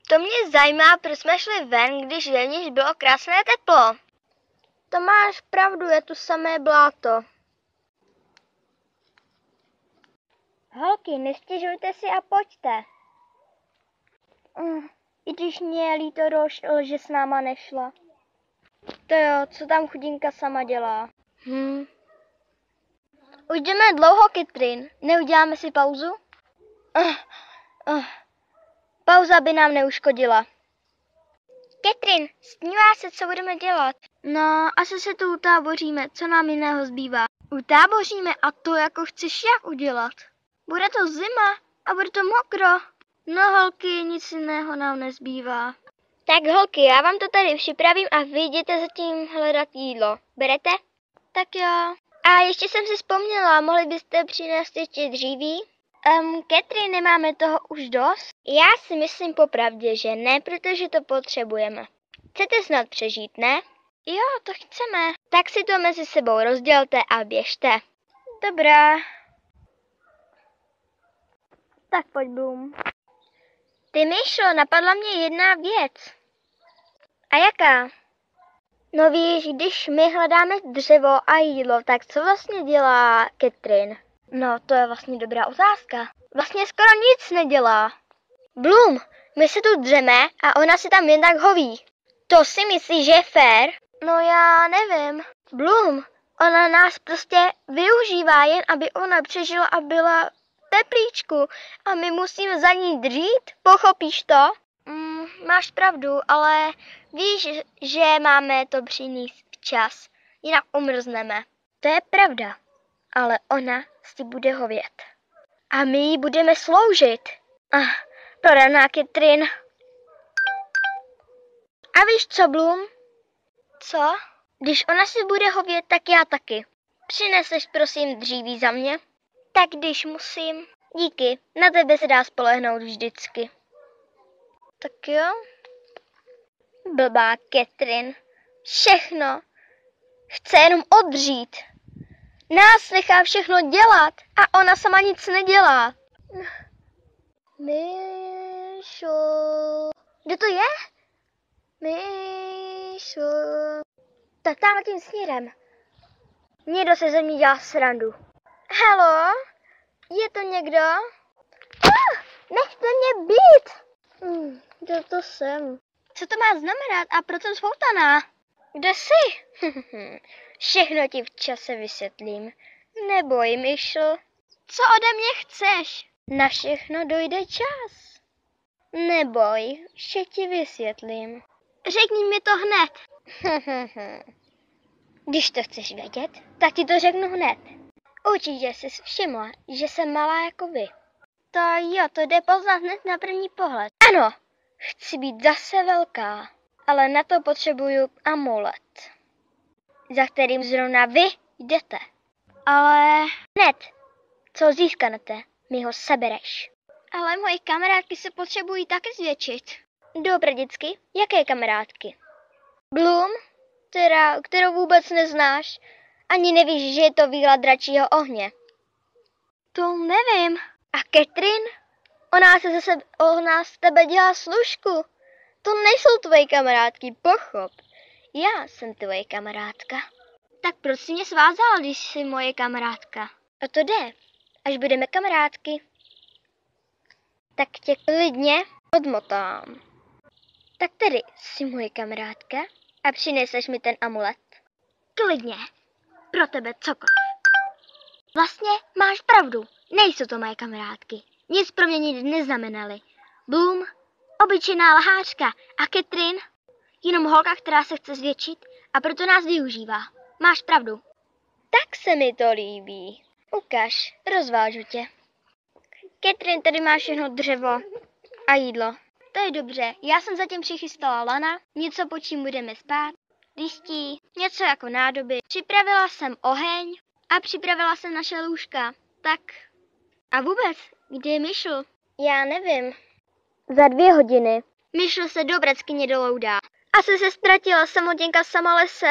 To mě zajímá, proč jsme šli ven, když vevnitř bylo krásné teplo. To máš pravdu, je tu samé bláto. Holky, nestěžujte si a pojďte. I když mě je líto, že s náma nešla. To jo, co tam chudinka sama dělá? Už jdeme dlouho, Katrin. Neuděláme si pauzu? Pauza by nám neuškodila. Katrin, snívá se, co budeme dělat? No, asi se tu utáboříme, co nám jiného zbývá. Utáboříme a to jako chceš jak udělat? Bude to zima a bude to mokro. No holky, nic jiného nám nezbývá. Tak holky, já vám to tady připravím a vy jděte zatím hledat jídlo. Berete? Tak jo. A ještě jsem si vzpomněla, mohli byste přinést ještě dříví? Katrin, nemáme toho už dost? Já si myslím popravdě, že ne, protože to potřebujeme. Chcete snad přežít, ne? Jo, to chceme. Tak si to mezi sebou rozdělte a běžte. Dobrá. Tak pojď, Bloom. Ty, Myšo, napadla mě jedna věc. A jaká? No víš, když my hledáme dřevo a jídlo, tak co vlastně dělá Katrin? No, to je vlastně dobrá otázka. Vlastně skoro nic nedělá. Bloom, my se tu dřeme a ona si tam jen tak hoví. To si myslíš, že je fér? No já nevím. Bloom, ona nás prostě využívá jen, aby ona přežila a byla teplíčku. A my musíme za ní dřít, pochopíš to? Máš pravdu, ale víš, že máme to přinést včas, jinak umrzneme. To je pravda, ale ona si bude hovět. A my jí budeme sloužit. Prodaná Katrin. A víš co, Bloom? Co? Když ona si bude hovět, tak já taky. Přineseš prosím dříví za mě? Tak když musím. Díky, na tebe se dá spolehnout vždycky. Tak jo. Blbá Katrin. Všechno. Chce jenom odřít. Nás nechá všechno dělat a ona sama nic nedělá. Myšo. Kdo to je? Myšo. Tak tam tím směrem. Někdo se ze mě dělá srandu. Halo? Je to někdo? Nechte mě být! Kdo to jsem? Co to má znamenat a proč jsem spoutaná? Kde jsi? Všechno ti v čase vysvětlím. Neboj, Myšl. Co ode mě chceš? Na všechno dojde čas. Neboj, vše ti vysvětlím. Řekni mi to hned. Když to chceš vědět, tak ti to řeknu hned. Určitě jsi všimla, že jsem malá jako vy. To jo, to jde poznat hned na první pohled. Ano, chci být zase velká, ale na to potřebuju amulet, za kterým zrovna vy jdete. Ale hned, co získanete, mi ho sebereš. Ale moje kamarádky se potřebují taky zvětšit. Dobré dětsky, jaké kamarádky? Bloom, kterou vůbec neznáš, ani nevíš, že je to víla dračího ohně. To nevím. A Katrin? Ona z tebe dělá služku. To nejsou tvoje kamarádky, pochop. Já jsem tvoje kamarádka. Tak proč jsi mě svázala, když jsi moje kamarádka? A to jde, až budeme kamarádky. Tak tě klidně odmotám. Tak tedy jsi moje kamarádka a přineseš mi ten amulet? Klidně. Pro tebe cokoliv. Vlastně máš pravdu, nejsou to moje kamarádky. Nic pro mě nikdy neznamenaly. Bloom, obyčejná lhářka a Katrin, jenom holka, která se chce zvětšit a proto nás využívá. Máš pravdu. Tak se mi to líbí. Ukaž, rozvážu tě. Katrin, tady máš všechno dřevo a jídlo. To je dobře, já jsem zatím přichystala lana, něco po čím budeme spát, listí, něco jako nádoby. Připravila jsem oheň a připravila jsem naše lůžka. Tak a vůbec, kde je Myšl? Já nevím. Za 2 hodiny. Myšl se do bratkyně doloudá. Asi se ztratila samotěnka sama lese.